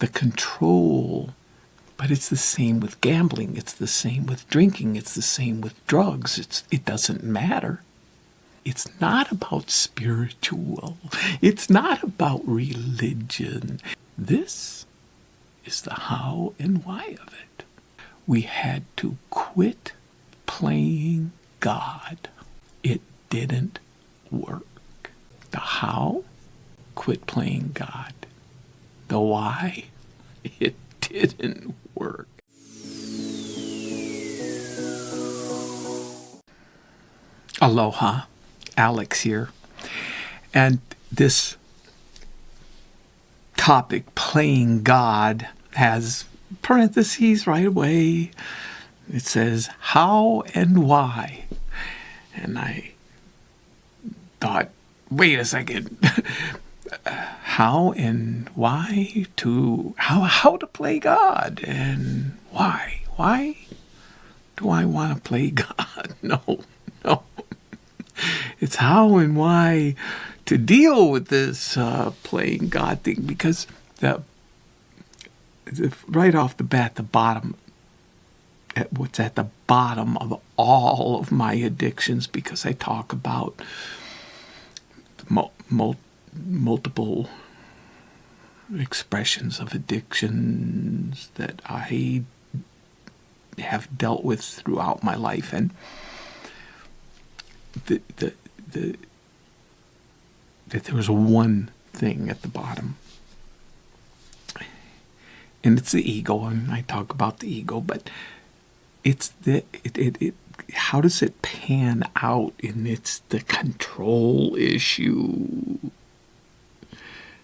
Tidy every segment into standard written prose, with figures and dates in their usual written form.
the control. But it's the same with gambling. It's the same with drinking. It's the same with drugs. It doesn't matter. It's not about spiritual. It's not about religion. This is the how and why of it. We had to quit playing God. It didn't work. The how? Quit playing God. The why? It didn't work. Aloha, Alex here. And this topic, playing God, has parentheses right away. It says, how and why? And I thought, wait a second. How and why to how to play God, and why do I want to play God? No. It's how and why to deal with this playing God thing, because right off the bat, what's at the bottom of all of my addictions, because I talk about multiple expressions of addictions that I have dealt with throughout my life, and that there was one thing at the bottom, and it's the ego, and I talk about the ego, but it's how does it pan out? And it's the control issue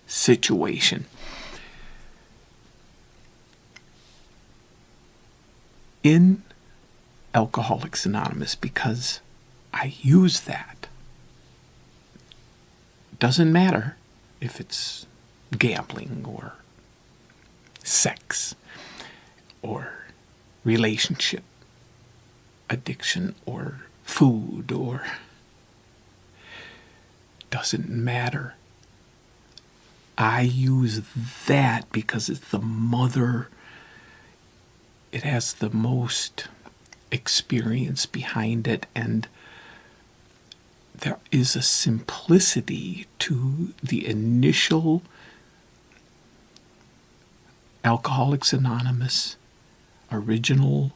situation. In Alcoholics Anonymous, because I use that. Doesn't matter if it's gambling or sex or relationship addiction or food, or doesn't matter. I use that because it's the mother. It has the most experience behind it, and there is a simplicity to the initial Alcoholics Anonymous original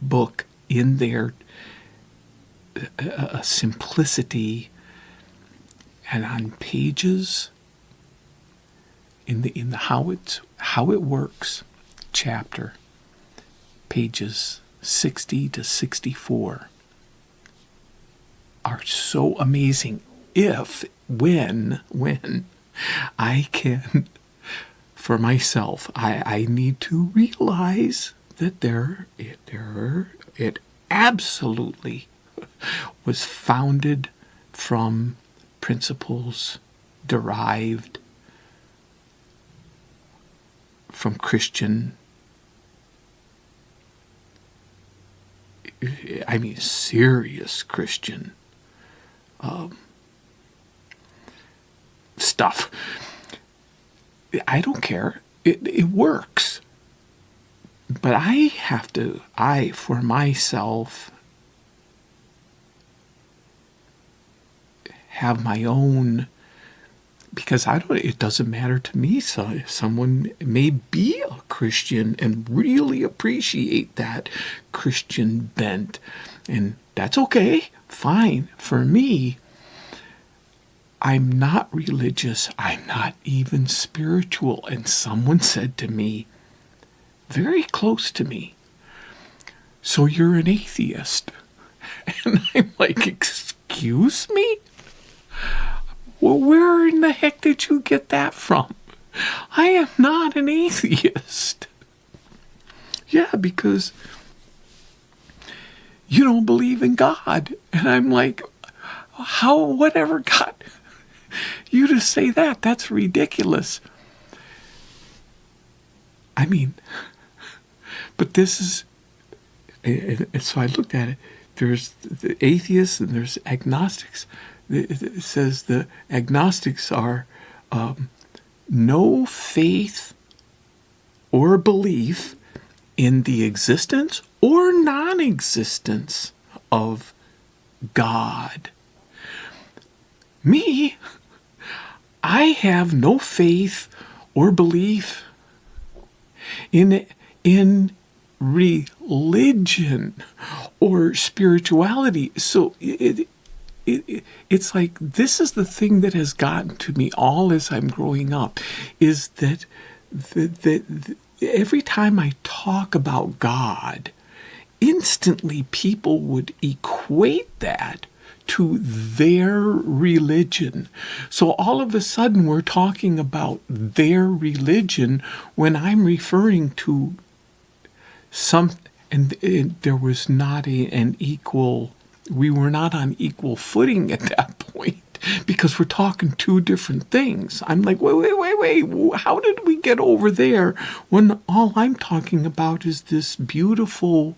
book. In there, a simplicity, and on pages, in the how it works chapter, pages 60 to 64, are so amazing. When I can, for myself, I need to realize that it absolutely was founded from principles derived from Christian, serious Christian stuff. I don't care. It works. But I, for myself, have my own, because it doesn't matter to me. So someone may be a Christian and really appreciate that Christian bent, and that's okay, fine. For me, I'm not religious. I'm not even spiritual. And someone said to me, very close to me, so you're an atheist? And I'm like, excuse me? Well, where in the heck did you get that from? I am not an atheist. Yeah, because you don't believe in God. And I'm like, whatever got you to say that? That's ridiculous. But this is, and so I looked at it. There's the atheists and there's agnostics. It says the agnostics are no faith or belief in the existence or non-existence of God. Me, I have no faith or belief in religion or spirituality. So it's like, this is the thing that has gotten to me all as I'm growing up, is that every time I talk about God, instantly people would equate that to their religion. So all of a sudden we're talking about their religion when I'm referring to and there was not an equal, we were not on equal footing at that point, because we're talking two different things. I'm like, wait, how did we get over there when all I'm talking about is this beautiful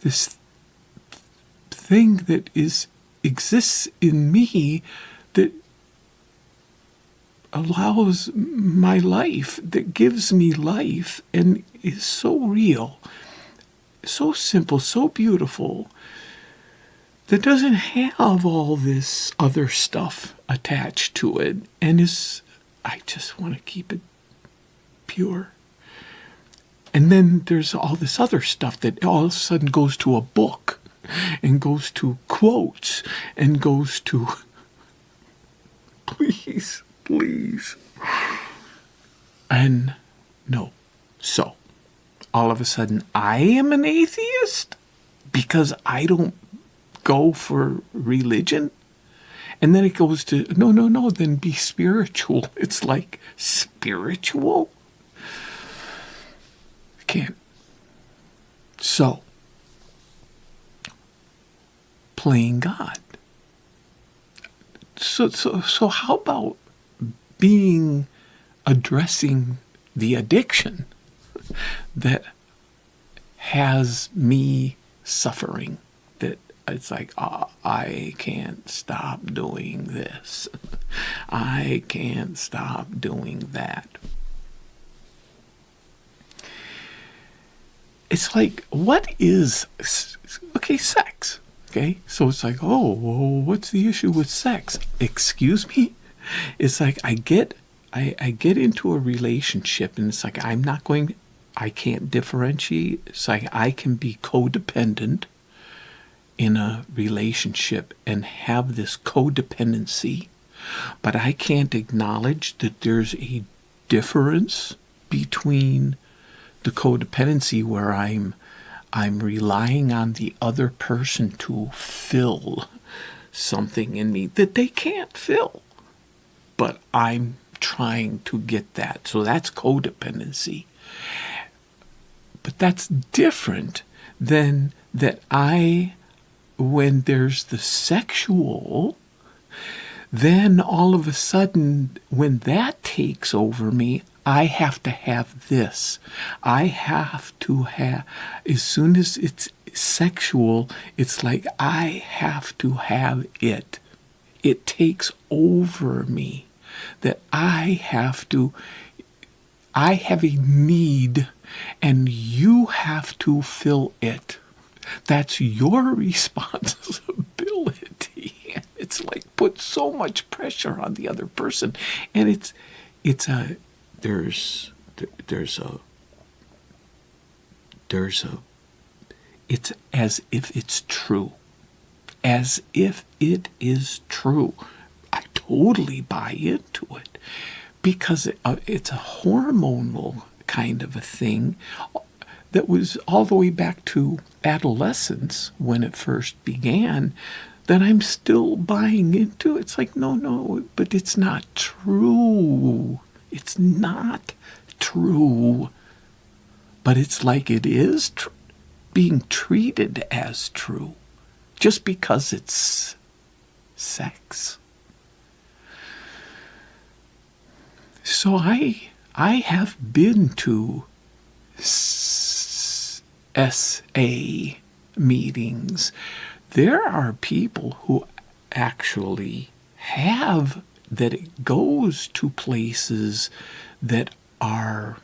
this thing that exists in me that allows my life, that gives me life, and is so real, so simple, so beautiful, that doesn't have all this other stuff attached to it, and I just want to keep it pure. And then there's all this other stuff that all of a sudden goes to a book, and goes to quotes, and goes to, please. And no. So, all of a sudden, I am an atheist because I don't go for religion? And then it goes to, no, then be spiritual. It's like, spiritual? Can't. So, playing God. So how about addressing the addiction that has me suffering? That it's like, I can't stop doing this. I can't stop doing that. It's like, what is, okay, sex. Okay, so it's like, what's the issue with sex? Excuse me? It's like I get into a relationship, and it's like I can't differentiate. It's like I can be codependent in a relationship and have this codependency, but I can't acknowledge that there's a difference between the codependency where I'm relying on the other person to fill something in me that they can't fill, but I'm trying to get that. So that's codependency. But that's different than that when there's the sexual, then all of a sudden, when that takes over me, I have to have this. I have to have, as soon as it's sexual, it's like I have to have it. It takes over me. That I have a need, and you have to fill it. That's your responsibility. It's like put so much pressure on the other person, and it's as if it's true. As if it is true. I totally buy into it because it's a hormonal kind of a thing that was all the way back to adolescence when it first began, that I'm still buying into. It's like, no, but it's not true. It's not true. But it's like it is being treated as true just because it's sex. So I have been to SA meetings. There are people who actually have that it goes to places that are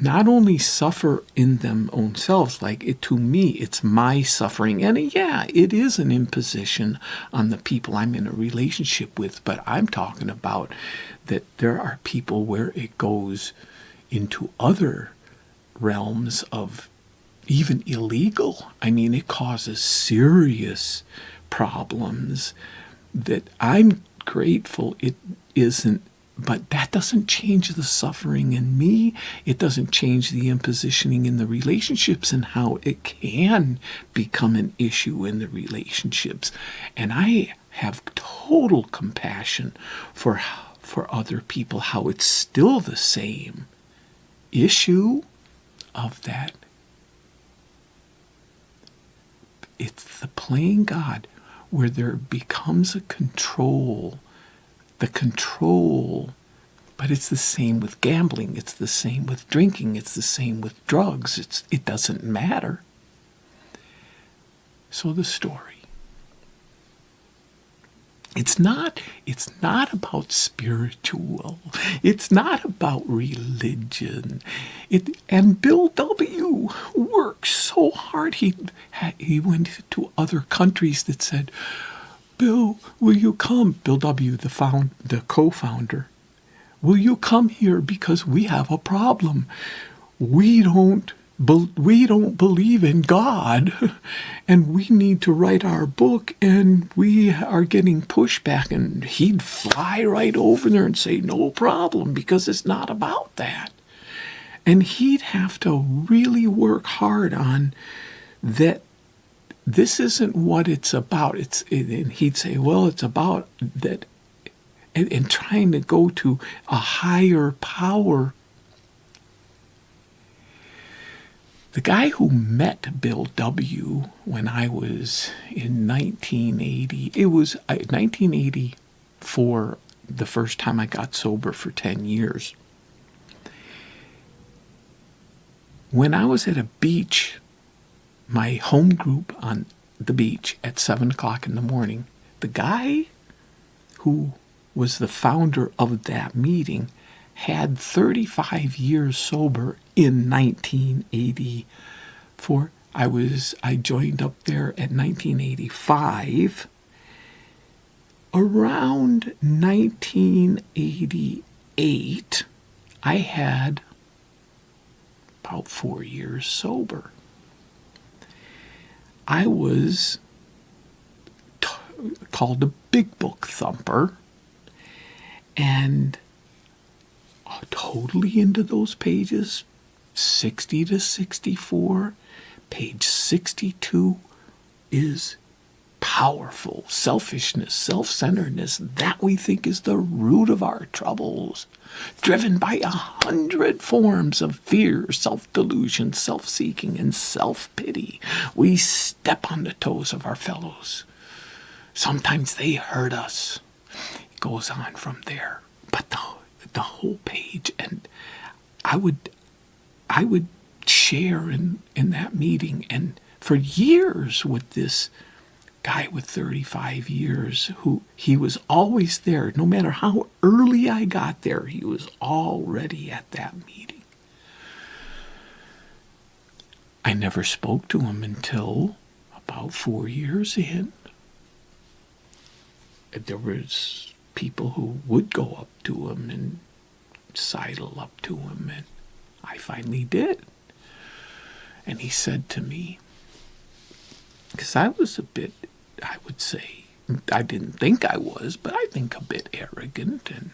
not only suffer in them own selves, to me, it's my suffering. And yeah, it is an imposition on the people I'm in a relationship with, but I'm talking about that there are people where it goes into other realms of even illegal. I mean, it causes serious problems that I'm grateful it isn't. But that doesn't change the suffering in me. It doesn't change the impositioning in the relationships and how it can become an issue in the relationships. And I have total compassion for other people, how it's still the same issue of that. It's the playing God where there becomes a control. The control, but it's the same with gambling, it's the same with drinking, it's the same with drugs, it doesn't matter. So the story. It's not about spiritual. It's not about religion. And Bill W. works so hard. He went to other countries that said, Bill, will you come? Bill W., the co-founder. Will you come here because we have a problem? We don't believe in God, and we need to write our book, and we are getting pushback. And he'd fly right over there and say, no problem, because it's not about that. And he'd have to really work hard on that. This isn't what it's about. And he'd say, well, it's about that, and trying to go to a higher power. The guy who met Bill W. when I was in 1980, it was 1984, the first time I got sober for 10 years. When I was at a beach, my home group on the beach at 7 o'clock in the morning, the guy who was the founder of that meeting had 35 years sober in 1984. I joined up there at 1985. Around 1988, I had about 4 years sober. I was called a big book thumper, and totally into those pages, 60 to 64. Page 62 is powerful. Selfishness, self-centeredness, that we think is the root of our troubles, driven by 100 forms of fear, self-delusion, self-seeking, and self-pity. We step on the toes of our fellows. Sometimes they hurt us. It goes on from there. But the whole page, and I would share in that meeting, and for years with this guy with 35 years, who he was always there. No matter how early I got there, he was already at that meeting. I never spoke to him until about 4 years in. There was people who would go up to him and sidle up to him, and I finally did. And he said to me, because I was a bit, I would say, I didn't think I was, but I think a bit arrogant, and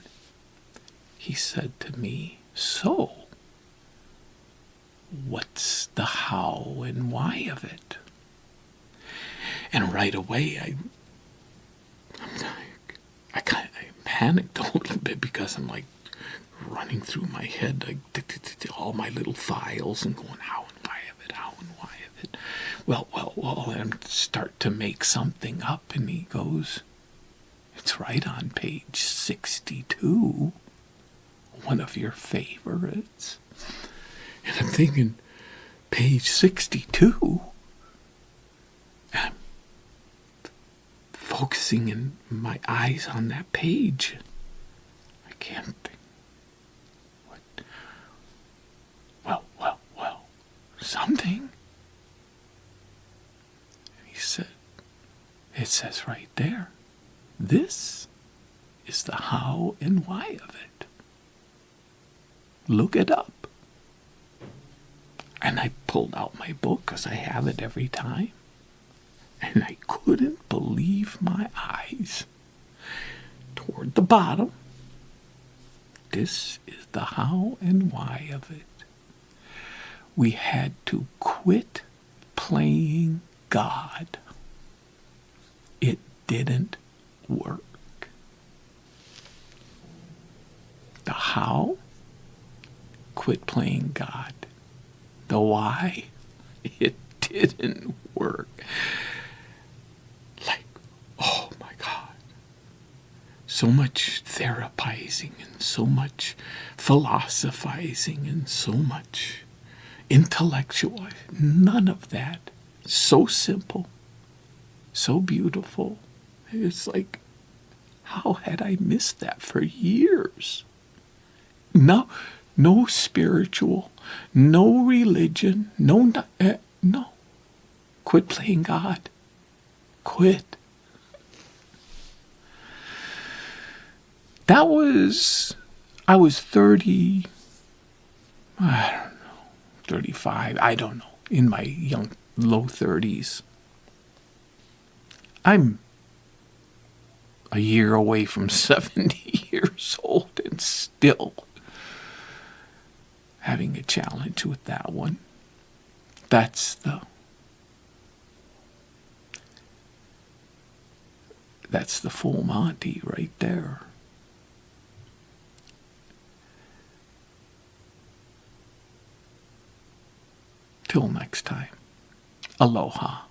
he said to me, so, what's the how and why of it? And right away, I panicked a little bit, because I'm like running through my head, like all my little files, and going, how and why of it, how and why of it. Well, and I start to make something up, and he goes, it's right on page 62, one of your favorites. And I'm thinking, page 62? focusing in my eyes on that page. I can't think. What? Well, something. And he said, it says right there, this is the how and why of it. Look it up. And I pulled out my book because I have it every time. And I couldn't believe my eyes. Toward the bottom, this is the how and why of it. We had to quit playing God. It didn't work. The how, quit playing God. The why, it didn't work. Like, oh my God. So much therapizing and so much philosophizing and so much intellectualizing. None of that. So simple. So beautiful. It's like, how had I missed that for years? No spiritual, no religion, no. Quit playing God. Quit. I was 30, I don't know, 35, I don't know, in my low 30s. I'm a year away from 70 years old and still having a challenge with that one. That's the full Monty right there. Till next time, aloha.